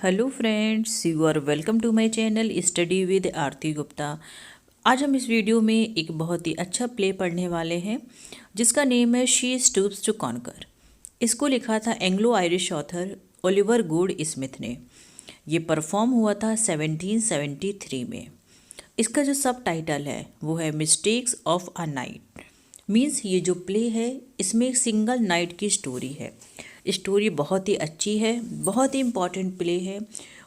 Hello friends, you are welcome to my channel study with Aarti Gupta. आज हम इस video में एक बहुत ही अच्छा प्ले पढ़ने वाले हैं जिसका नेम है शी स्टूप्स टू कॉन्कर। इसको लिखा था Anglo Irish author Oliver good Smith ने। ये परफॉर्म हुआ था 1773 में। इसका जो सब टाइटल है वो है mistakes of a night. Means ये जो प्ले है इसमें एक सिंगल नाइट की स्टोरी है। स्टोरी बहुत ही अच्छी है, बहुत ही इम्पॉर्टेंट प्ले है।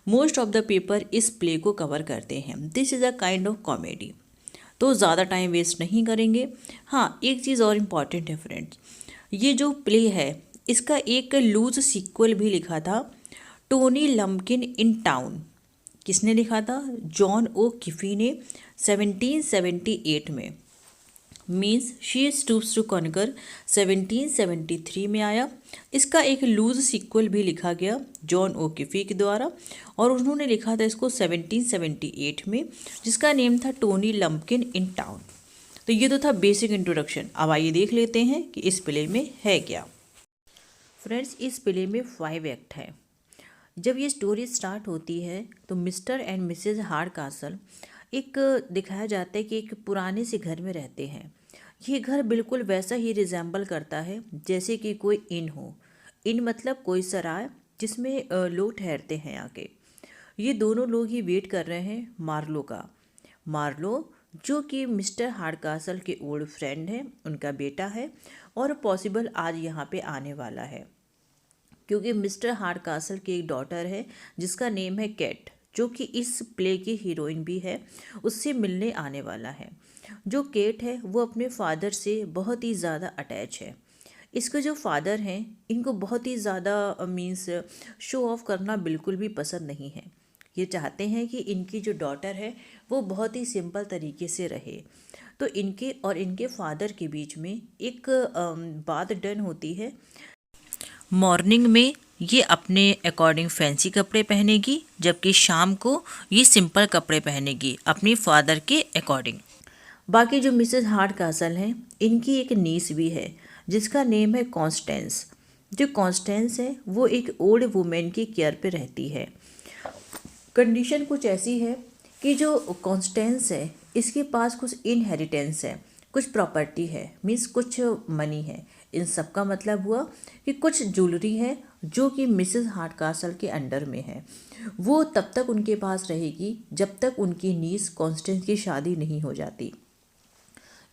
मोस्ट ऑफ द पेपर इस प्ले को कवर करते हैं। This is a kind of comedy. तो ज़्यादा टाइम वेस्ट नहीं करेंगे। हाँ, एक चीज़ और इम्पॉर्टेंट है फ्रेंड्स, ये जो प्ले है इसका एक लूज सीक्वल भी लिखा था टोनी लम्पकिन इन टाउन। किसने लिखा था? जॉन ओ किफी ने 1778 में। Means she stoops to conquer 1773 में आया। इसका एक लूज सीक्वल भी लिखा गया जॉन ओ किफी के द्वारा और उन्होंने लिखा था इसको 1778 में, जिसका नेम था टोनी लम्पकिन इन टाउन। तो ये तो था बेसिक इंट्रोडक्शन। अब आइए देख लेते हैं कि इस प्ले में है क्या। फ्रेंड्स, इस प्ले में 5 एक्ट है। जब ये स्टोरी स्टार्ट होती है तो मिस्टर एंड मिसेज हार्डकासल एक दिखाया जाता है कि एक पुराने से घर में रहते हैं। ये घर बिल्कुल वैसा ही रिजेंबल करता है जैसे कि कोई इन हो। इन मतलब कोई सराय जिसमें लोग ठहरते हैं आके। ये दोनों लोग ही वेट कर रहे हैं मार्लो का। मार्लो जो कि मिस्टर हार्डकासल के ओल्ड फ्रेंड हैं, उनका बेटा है और पॉसिबल आज यहाँ पे आने वाला है क्योंकि मिस्टर हार्डकासल की एक डॉटर है जिसका नेम है कैट, जो कि इस प्ले की हीरोइन भी है। उससे मिलने आने वाला है। जो केट है वो अपने फादर से बहुत ही ज़्यादा अटैच है। इसके जो फादर हैं इनको बहुत ही ज़्यादा मीन्स शो ऑफ करना बिल्कुल भी पसंद नहीं है। ये चाहते हैं कि इनकी जो डॉटर है वो बहुत ही सिंपल तरीके से रहे। तो इनके और इनके फादर के बीच में एक बात डन होती है। मॉर्निंग में ये अपने अकॉर्डिंग फैंसी कपड़े पहनेगी, जबकि शाम को ये सिंपल कपड़े पहनेगी अपनी फादर के अकॉर्डिंग। बाकी जो मिसेस हार्डकासल हैं इनकी एक नीस भी है जिसका नेम है कॉन्स्टेंस। जो कॉन्स्टेंस है वो एक ओल्ड वुमेन की केयर पे रहती है। कंडीशन कुछ ऐसी है कि जो कॉन्स्टेंस है इसके पास कुछ इनहेरिटेंस है, कुछ प्रॉपर्टी है, मीन्स कुछ मनी है। इन सब का मतलब हुआ कि कुछ ज्वेलरी है जो कि मिसेस हार्डकासल के अंडर में है। वो तब तक उनके पास रहेगी जब तक उनकी नीस कॉन्स्टेंस की शादी नहीं हो जाती।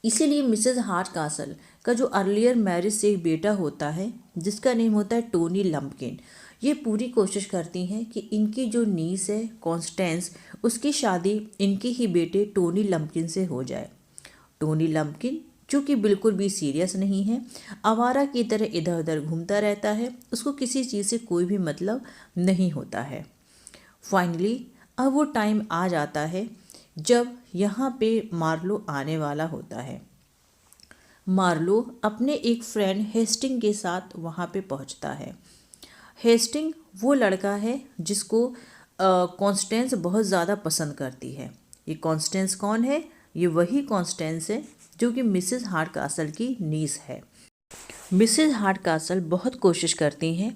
इसीलिए मिसेस हार्डकासल का जो अर्लियर मैरिज से एक बेटा होता है जिसका नेम होता है टोनी लम्पकिन, ये पूरी कोशिश करती हैं कि इनकी जो नीस है कॉन्स्टेंस, उसकी शादी इनके ही बेटे टोनी लम्पकिन से हो जाए। टोनी लम्पकिन जो कि बिल्कुल भी सीरियस नहीं है, आवारा की तरह इधर उधर घूमता रहता है, उसको किसी चीज़ से कोई भी मतलब नहीं होता है। फाइनली अब वो टाइम आ जाता है जब यहाँ पे मार्लो आने वाला होता है। मार्लो अपने एक फ्रेंड हेस्टिंग के साथ वहाँ पे पहुँचता है। हेस्टिंग वो लड़का है जिसको कॉन्स्टेंस बहुत ज़्यादा पसंद करती है। ये कॉन्स्टेंस कौन है? ये वही कॉन्स्टेंस है जो कि मिसेस हार्डकासल की नीस है। मिसेस हार्डकासल बहुत कोशिश करती हैं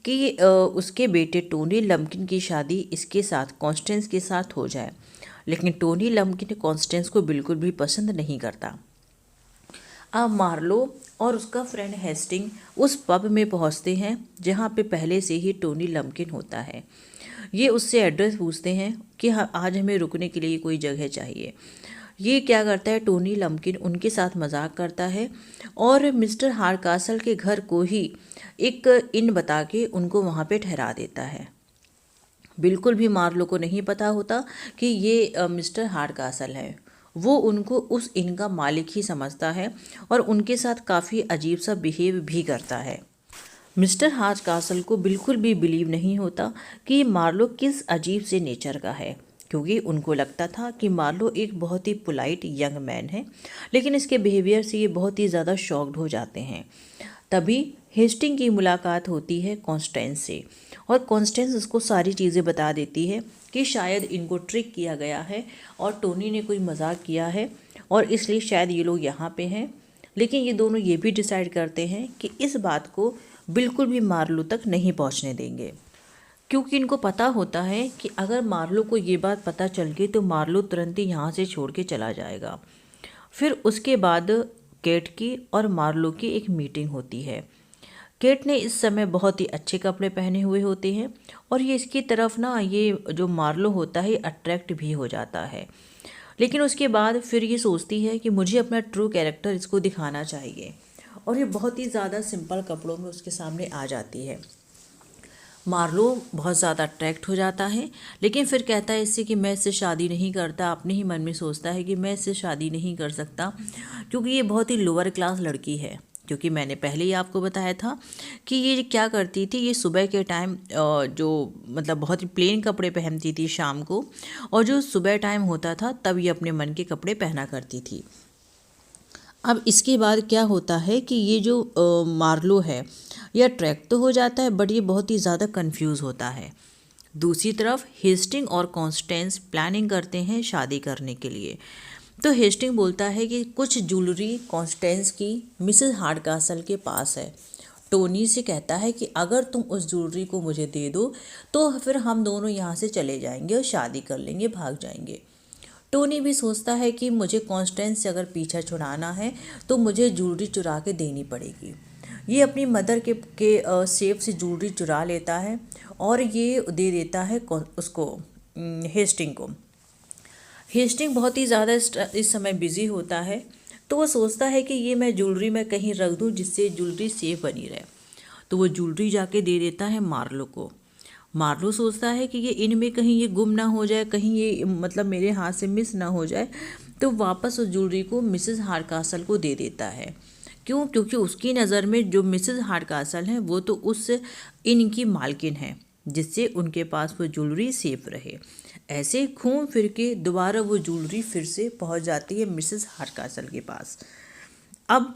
कि उसके बेटे टोनी लम्पकिन की शादी इसके साथ कॉन्स्टेंस के साथ हो जाए, लेकिन टोनी लम्पकिन कॉन्स्टेंस को बिल्कुल भी पसंद नहीं करता। अब मार्लो और उसका फ्रेंड हेस्टिंग उस पब में पहुंचते हैं जहां पे पहले से ही टोनी लम्पकिन होता है। ये उससे एड्रेस पूछते हैं कि हाँ, आज हमें रुकने के लिए कोई जगह चाहिए। ये क्या करता है, टोनी लम्पकिन उनके साथ मजाक करता है और मिस्टर हार्डकासल के घर को ही एक इन बता के उनको वहाँ पे ठहरा देता है। बिल्कुल भी मार्लो को नहीं पता होता कि ये मिस्टर हार्डकासल है। वो उनको उस इन का मालिक ही समझता है और उनके साथ काफ़ी अजीब सा बिहेव भी करता है। मिस्टर हार्डकासल को बिल्कुल भी बिलीव नहीं होता कि मार्लो किस अजीब से नेचर का है, क्योंकि उनको लगता था कि मार्लो एक बहुत ही पोलाइट यंग मैन है, लेकिन इसके बिहेवियर से ये बहुत ही ज़्यादा शॉक्ड हो जाते हैं। तभी हेस्टिंग की मुलाकात होती है कॉन्स्टेंस से और कॉन्स्टेंस उसको सारी चीज़ें बता देती है कि शायद इनको ट्रिक किया गया है और टोनी ने कोई मजाक किया है और इसलिए शायद ये लोग यहाँ पे हैं। लेकिन ये दोनों ये भी डिसाइड करते हैं कि इस बात को बिल्कुल भी मार्लो तक नहीं पहुँचने देंगे। क्योंकि इनको पता होता है कि अगर मार्लो को ये बात पता चल गई तो मार्लो तुरंत ही यहाँ से छोड़ के चला जाएगा। फिर उसके बाद केट की और मार्लो की एक मीटिंग होती है। केट ने इस समय बहुत ही अच्छे कपड़े पहने हुए होते हैं और ये इसकी तरफ ना, ये जो मार्लो होता है अट्रैक्ट भी हो जाता है। लेकिन उसके बाद फिर ये सोचती है कि मुझे अपना ट्रू कैरेक्टर इसको दिखाना चाहिए और ये बहुत ही ज़्यादा सिंपल कपड़ों में उसके सामने आ जाती है। मार्लो बहुत ज़्यादा अट्रैक्ट हो जाता है, लेकिन फिर कहता है इससे कि मैं इससे शादी नहीं करता। अपने ही मन में सोचता है कि मैं इससे शादी नहीं कर सकता क्योंकि ये बहुत ही लोअर क्लास लड़की है। क्योंकि मैंने पहले ही आपको बताया था कि ये क्या करती थी, ये सुबह के टाइम जो मतलब बहुत ही प्लेन कपड़े पहनती थी शाम को, और जो सुबह टाइम होता था तब ये अपने मन के कपड़े पहना करती थी। अब इसके बाद क्या होता है कि ये जो मार्लो है ये अट्रैक्ट तो हो जाता है, बट ये बहुत ही ज़्यादा कंफ्यूज होता है। दूसरी तरफ हेस्टिंग और कॉन्स्टेंस प्लानिंग करते हैं शादी करने के लिए। तो हेस्टिंग बोलता है कि कुछ ज्वेलरी कॉन्स्टेंस की मिसेस हार्डकासल के पास है। टोनी से कहता है कि अगर तुम उस ज्वेलरी को मुझे दे दो तो फिर हम दोनों यहाँ से चले जाएंगे और शादी कर लेंगे, भाग जाएंगे। टोनी भी सोचता है कि मुझे कॉन्स्टेंस से अगर पीछा छुड़ाना है तो मुझे ज्वेलरी चुरा के देनी पड़ेगी। ये अपनी मदर के सेफ से ज्वेलरी चुरा लेता है और ये दे देता है उसको, हेस्टिंग को। हेस्टिंग बहुत ही ज़्यादा इस समय बिज़ी होता है, तो वो सोचता है कि ये मैं ज्वेलरी में कहीं रख दूँ जिससे ज्वेलरी सेफ बनी रहे। तो वो ज्वेलरी जाके दे देता है मार्लो को। मार्लो सोचता है कि ये इनमें कहीं ये गुम ना हो जाए, कहीं ये मतलब मेरे हाथ से मिस ना हो जाए, तो वापस उस ज्वेलरी को मिसेस हार्डकासल को दे देता है। क्यों? क्योंकि उसकी नज़र में जो मिसेस हार्डकासल हैं वो तो उस इनकी मालकिन है, जिससे उनके पास वो ज्वेलरी सेफ रहे। ऐसे घूम फिर के दोबारा वो ज्वेलरी फिर से पहुंच जाती है मिसेस हार्डकासल के पास। अब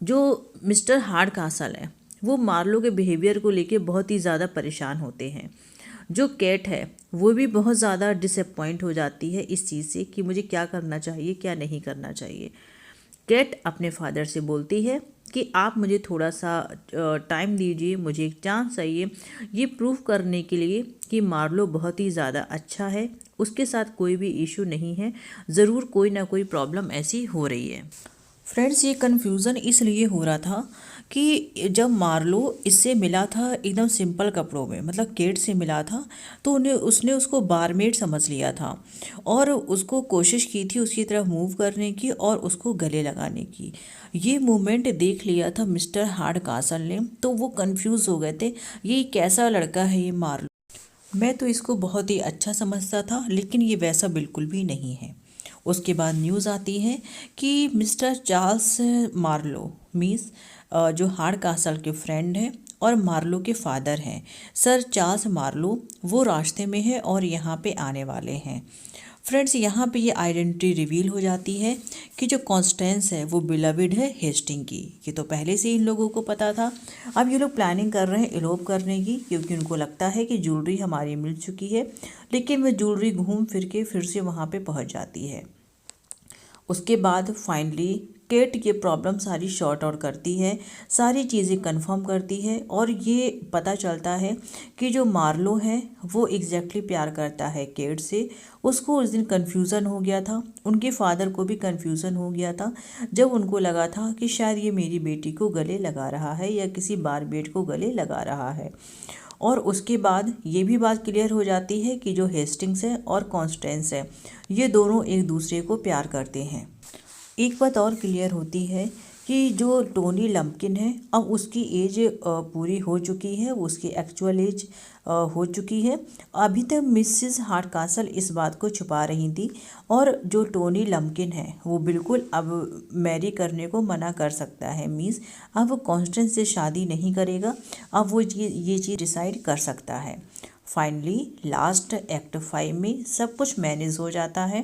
जो मिस्टर हार्डकासल है वो मार्लो के बिहेवियर को लेके बहुत ही ज़्यादा परेशान होते हैं। जो केट है वो भी बहुत ज़्यादा डिसअपॉइंट हो जाती है इस चीज़ से कि मुझे क्या करना चाहिए, क्या नहीं करना चाहिए। केट अपने फादर से बोलती है कि आप मुझे थोड़ा सा टाइम दीजिए, मुझे एक चांस चाहिए ये प्रूव करने के लिए कि मार्लो बहुत ही ज़्यादा अच्छा है, उसके साथ कोई भी इशू नहीं है, ज़रूर कोई ना कोई प्रॉब्लम ऐसी हो रही है। फ्रेंड्स, ये कन्फ्यूज़न इसलिए हो रहा था कि जब मार्लो इससे मिला था एकदम सिंपल कपड़ों में, मतलब केट से मिला था, तो उसने उसको बारमेड समझ लिया था और उसको कोशिश की थी उसकी तरफ मूव करने की और उसको गले लगाने की। ये मूवमेंट देख लिया था मिस्टर हार्डकासल ने, तो वो कंफ्यूज हो गए थे, ये कैसा लड़का है ये मार्लो। मैं तो इसको बहुत ही अच्छा समझता था, लेकिन ये वैसा बिल्कुल भी नहीं है। उसके बाद न्यूज़ आती है कि मिस्टर चार्ल्स मार्लो मीन्स जो हार्डकासल के फ्रेंड हैं और मार्लो के फादर हैं, सर चार्ल्स मार्लो, वो रास्ते में है और यहाँ पे आने वाले हैं। फ्रेंड्स, यहाँ पे ये आइडेंटिटी रिवील हो जाती है कि जो कॉन्स्टेंस है वो बिलविड है हेस्टिंग की। ये तो पहले से इन लोगों को पता था। अब ये लोग प्लानिंग कर रहे हैं इलोप करने की, क्योंकि उनको लगता है कि ज्वेलरी हमारी मिल चुकी है, लेकिन वह ज्वेलरी घूम फिर के फिर से वहाँ पे पहुँच जाती है। उसके बाद फाइनली केट ये प्रॉब्लम सारी शॉर्ट आउट करती है, सारी चीज़ें कंफर्म करती है और ये पता चलता है कि जो मार्लो है वो एग्जैक्टली प्यार करता है केट से। उसको उस दिन कन्फ्यूज़न हो गया था, उनके फादर को भी कन्फ्यूज़न हो गया था, जब उनको लगा था कि शायद ये मेरी बेटी को गले लगा रहा है या किसी बारबेट को गले लगा रहा है। और उसके बाद ये भी बात क्लियर हो जाती है कि जो हेस्टिंग्स है और कॉन्स्टेंस है ये दोनों एक दूसरे को प्यार करते हैं। एक बात और क्लियर होती है कि जो टोनी लम्पकिन है अब उसकी एज पूरी हो चुकी है, उसकी एक्चुअल एज हो चुकी है। अभी तक मिसेस हार्डकासल इस बात को छुपा रही थी और जो टोनी लम्पकिन है वो बिल्कुल अब मैरी करने को मना कर सकता है, मीन्स अब वो कॉन्स्टेंस से शादी नहीं करेगा, अब वो ये चीज़ डिसाइड कर सकता है। फाइनली लास्ट एक्ट 5 में सब कुछ मैनेज हो जाता है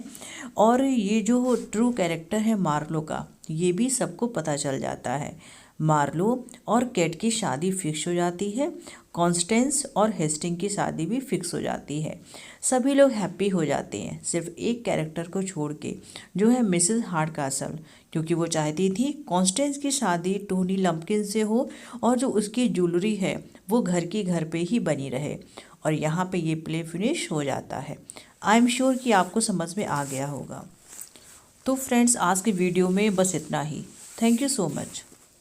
और ये जो ट्रू कैरेक्टर है मार्लो का ये भी सबको पता चल जाता है। मार्लो और केट की शादी फिक्स हो जाती है। कॉन्स्टेंस और हेस्टिंग की शादी भी फिक्स हो जाती है। सभी लोग हैप्पी हो जाते हैं, सिर्फ एक कैरेक्टर को छोड़ के, जो है मिसेस हार्डकासल, क्योंकि वो चाहती थी कॉन्स्टेंस की शादी टोनी लंपकिन से हो और जो उसकी ज्वेलरी है वो घर की घर पे ही बनी रहे। और यहाँ पे ये प्ले फिनिश हो जाता है। आई एम श्योर कि आपको समझ में आ गया होगा। तो फ्रेंड्स, आज की वीडियो में बस इतना ही। Thank you so much.